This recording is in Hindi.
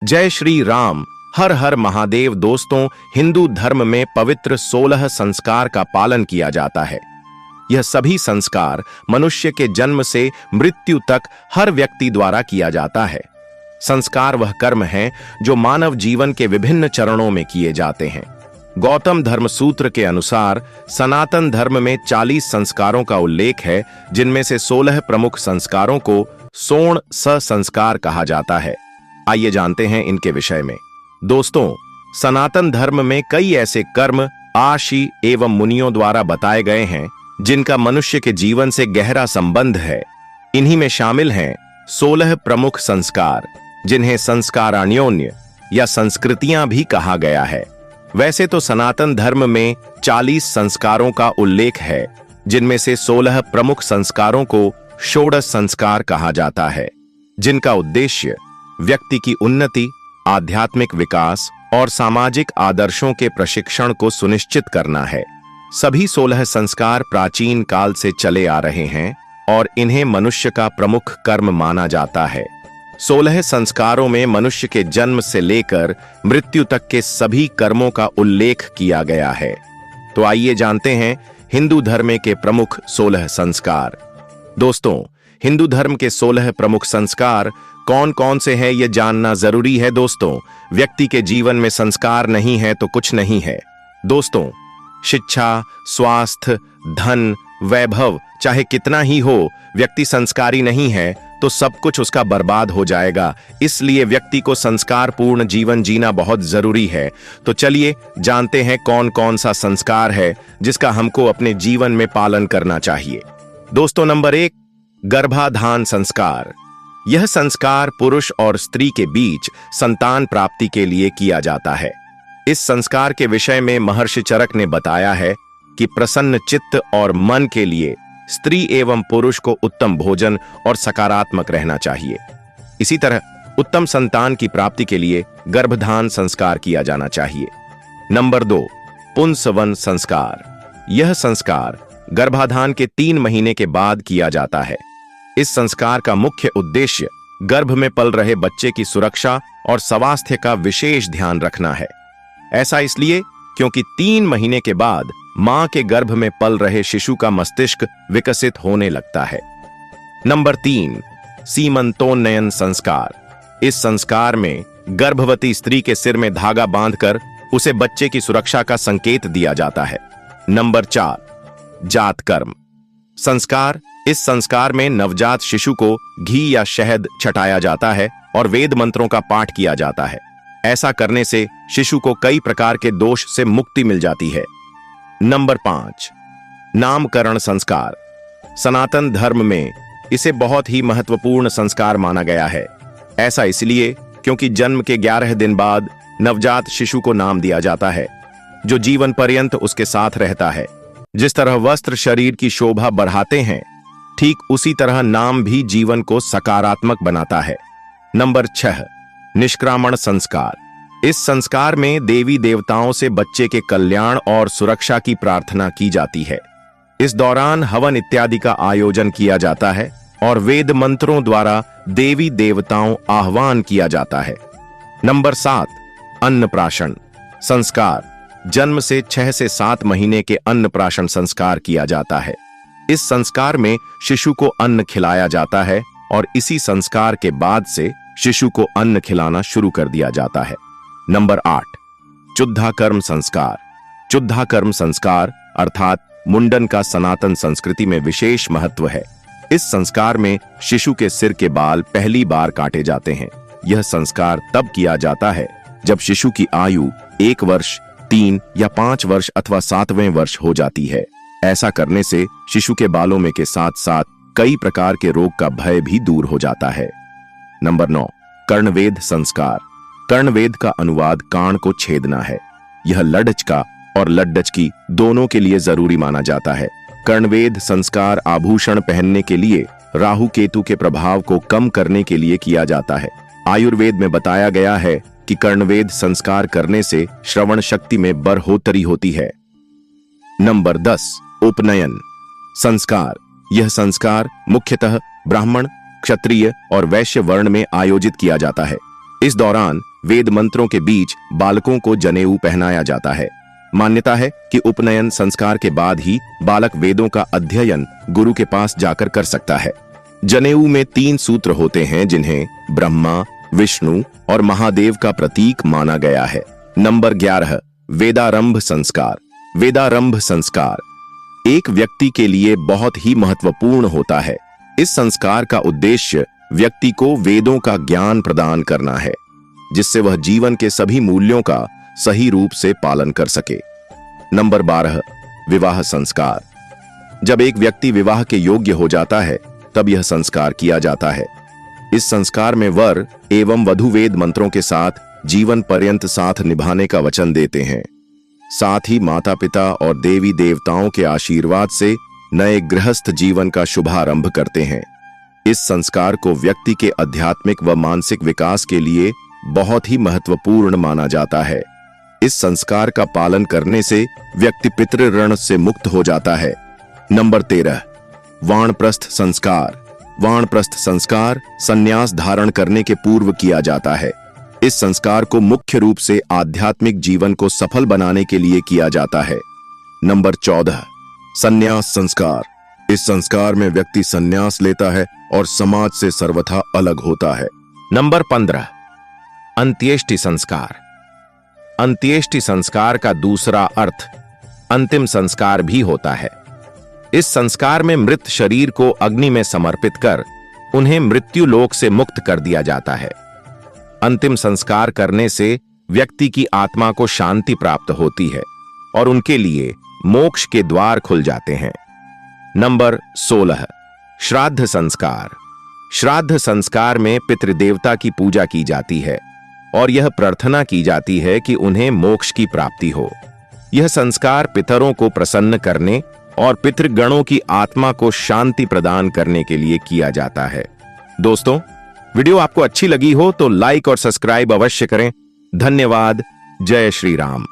जय श्री राम, हर हर महादेव। दोस्तों, हिंदू धर्म में पवित्र 16 संस्कार का पालन किया जाता है। यह सभी संस्कार मनुष्य के जन्म से मृत्यु तक हर व्यक्ति द्वारा किया जाता है। संस्कार वह कर्म हैं जो मानव जीवन के विभिन्न चरणों में किए जाते हैं। गौतम धर्म सूत्र के अनुसार सनातन धर्म में 40 संस्कारों का उल्लेख है, जिनमें से 16 प्रमुख संस्कारों को सोण स संस्कार कहा जाता है। आइए जानते हैं इनके विषय में। दोस्तों, सनातन धर्म में कई ऐसे कर्म आशी एवं मुनियों द्वारा बताए गए हैं जिनका मनुष्य के जीवन से गहरा संबंध है। इन्हीं में शामिल हैं 16 प्रमुख संस्कार, जिन्हें संस्कारान्योन्य या संस्कृतियां भी कहा गया है। वैसे तो सनातन धर्म में 40 संस्कारों का उल्लेख है, जिनमें से 16 प्रमुख संस्कारों को षोडश संस्कार कहा जाता है, जिनका उद्देश्य व्यक्ति की उन्नति, आध्यात्मिक विकास और सामाजिक आदर्शों के प्रशिक्षण को सुनिश्चित करना है। सभी 16 संस्कार प्राचीन काल से चले आ रहे हैं और इन्हें मनुष्य का प्रमुख कर्म माना जाता है। 16 संस्कारों में मनुष्य के जन्म से लेकर मृत्यु तक के सभी कर्मों का उल्लेख किया गया है। तो आइए जानते हैं हिंदू धर्म के प्रमुख 16 संस्कार। दोस्तों, हिंदू धर्म के 16 प्रमुख संस्कार कौन कौन से हैं, यह जानना जरूरी है। दोस्तों, व्यक्ति के जीवन में संस्कार नहीं है तो कुछ नहीं है। दोस्तों, शिक्षा, स्वास्थ्य, धन, वैभव चाहे कितना ही हो, व्यक्ति संस्कारी नहीं है तो सब कुछ उसका बर्बाद हो जाएगा। इसलिए व्यक्ति को संस्कार पूर्ण जीवन जीना बहुत जरूरी है। तो चलिए जानते हैं कौन कौन सा संस्कार है जिसका हमको अपने जीवन में पालन करना चाहिए। दोस्तों, नंबर 1, गर्भाधान संस्कार। यह संस्कार पुरुष और स्त्री के बीच संतान प्राप्ति के लिए किया जाता है। इस संस्कार के विषय में महर्षि चरक ने बताया है कि प्रसन्न चित्त और मन के लिए स्त्री एवं पुरुष को उत्तम भोजन और सकारात्मक रहना चाहिए। इसी तरह उत्तम संतान की प्राप्ति के लिए गर्भधान संस्कार किया जाना चाहिए। नंबर 2, पुंसवन संस्कार। यह संस्कार गर्भाधान के 3 महीने के बाद किया जाता है। इस संस्कार का मुख्य उद्देश्य गर्भ में पल रहे बच्चे की सुरक्षा और स्वास्थ्य का विशेष ध्यान रखना है। ऐसा इसलिए क्योंकि 3 महीने के बाद मां के गर्भ में पल रहे शिशु का मस्तिष्क विकसित होने लगता है। नंबर 3, सीमंतोन्नयन संस्कार। इस संस्कार में गर्भवती स्त्री के सिर में धागा बांधकर उसे बच्चे की सुरक्षा का संकेत दिया जाता है। नंबर 4, जातकर्म संस्कार। इस संस्कार में नवजात शिशु को घी या शहद छटाया जाता है और वेद मंत्रों का पाठ किया जाता है। ऐसा करने से शिशु को कई प्रकार के दोष से मुक्ति मिल जाती है। नंबर 5, नामकरण संस्कार। सनातन धर्म में इसे बहुत ही महत्वपूर्ण संस्कार माना गया है। ऐसा इसलिए क्योंकि जन्म के 11 दिन बाद नवजात शिशु को नाम दिया जाता है, जो जीवन पर्यंत उसके साथ रहता है। जिस तरह वस्त्र शरीर की शोभा बढ़ाते हैं, ठीक उसी तरह नाम भी जीवन को सकारात्मक बनाता है। नंबर 6, निष्क्रामण संस्कार। इस संस्कार में देवी देवताओं से बच्चे के कल्याण और सुरक्षा की प्रार्थना की जाती है। इस दौरान हवन इत्यादि का आयोजन किया जाता है और वेद मंत्रों द्वारा देवी देवताओं आह्वान किया जाता है। नंबर 7, अन्नप्राशन संस्कार। जन्म से 6 से 7 महीने के अन्नप्राशन संस्कार किया जाता है। इस संस्कार में शिशु को अन्न खिलाया जाता है और इसी संस्कार के बाद से शिशु को अन्न खिलाना शुरू कर दिया जाता है। नंबर 8, चुद्धाकर्म संस्कार। चुद्धाकर्म संस्कार अर्थात मुंडन का सनातन संस्कृति में विशेष महत्व है। इस संस्कार में शिशु के सिर के बाल पहली बार काटे जाते हैं। यह संस्कार तब किया जाता है जब शिशु की आयु 1 वर्ष, 3 या 5 वर्ष अथवा 7वें वर्ष हो जाती है। ऐसा करने से शिशु के बालों में के साथ साथ कई प्रकार के रोग का भय भी दूर हो जाता है। नंबर 9, कर्णवेद संस्कार। कर्णवेद का अनुवाद कान को छेदना है। यह लड्डचका और लड्डचकी दोनों के लिए जरूरी माना जाता है। कर्णवेद संस्कार आभूषण पहनने के लिए, राहु केतु के प्रभाव को कम करने के लिए किया जाता है। आयुर्वेद में बताया गया है कि कर्णवेद संस्कार करने से श्रवण शक्ति में बढ़ोतरी होती है। नंबर 10, उपनयन संस्कार। यह संस्कार मुख्यतः ब्राह्मण, क्षत्रिय और वैश्य वर्ण में आयोजित किया जाता है। इस दौरान वेद मंत्रों के बीच बालकों को जनेऊ पहनाया जाता है। मान्यता है कि उपनयन संस्कार के बाद ही बालक वेदों का अध्ययन गुरु के पास जाकर कर सकता है। जनेऊ में 3 सूत्र होते हैं जिन्हें ब्रह्मा, विष्णु और महादेव का प्रतीक माना गया है। नंबर 11, वेदारंभ संस्कार। वेदारंभ संस्कार एक व्यक्ति के लिए बहुत ही महत्वपूर्ण होता है। इस संस्कार का उद्देश्य व्यक्ति को वेदों का ज्ञान प्रदान करना है, जिससे वह जीवन के सभी मूल्यों का सही रूप से पालन कर सके। नंबर 12, विवाह संस्कार। जब एक व्यक्ति विवाह के योग्य हो जाता है तब यह संस्कार किया जाता है। इस संस्कार में वर एवं वधू वेद मंत्रों के साथ जीवन पर्यंत साथ निभाने का वचन देते हैं। साथ ही माता पिता और देवी देवताओं के आशीर्वाद से नए गृहस्थ जीवन का शुभारंभ करते हैं। इस संस्कार को व्यक्ति के आध्यात्मिक व मानसिक विकास के लिए बहुत ही महत्वपूर्ण माना जाता है। इस संस्कार का पालन करने से व्यक्ति पितृ ऋण से मुक्त हो जाता है। नंबर 13, वानप्रस्थ संस्कार। वानप्रस्थ संस्कार संन्यास धारण करने के पूर्व किया जाता है। इस संस्कार को मुख्य रूप से आध्यात्मिक जीवन को सफल बनाने के लिए किया जाता है। नंबर 14, संन्यास संस्कार। इस संस्कार में व्यक्ति संन्यास लेता है और समाज से सर्वथा अलग होता है। नंबर 15, अंत्येष्टि संस्कार। अंत्येष्टि संस्कार का दूसरा अर्थ अंतिम संस्कार भी होता है। इस संस्कार में मृत शरीर को अग्नि में समर्पित कर उन्हें मृत्यु लोक से मुक्त कर दिया जाता है। अंतिम संस्कार करने से व्यक्ति की आत्मा को शांति प्राप्त होती है और उनके लिए मोक्ष के द्वार खुल जाते हैं। नंबर 16, श्राद्ध संस्कार। श्राद्ध संस्कार में पितृदेवता की पूजा की जाती है और यह प्रार्थना की जाती है कि उन्हें मोक्ष की प्राप्ति हो। यह संस्कार पितरों को प्रसन्न करने और पितृगणों की आत्मा को शांति प्रदान करने के लिए किया जाता है। दोस्तों, वीडियो आपको अच्छी लगी हो तो लाइक और सब्सक्राइब अवश्य करें। धन्यवाद। जय श्री राम।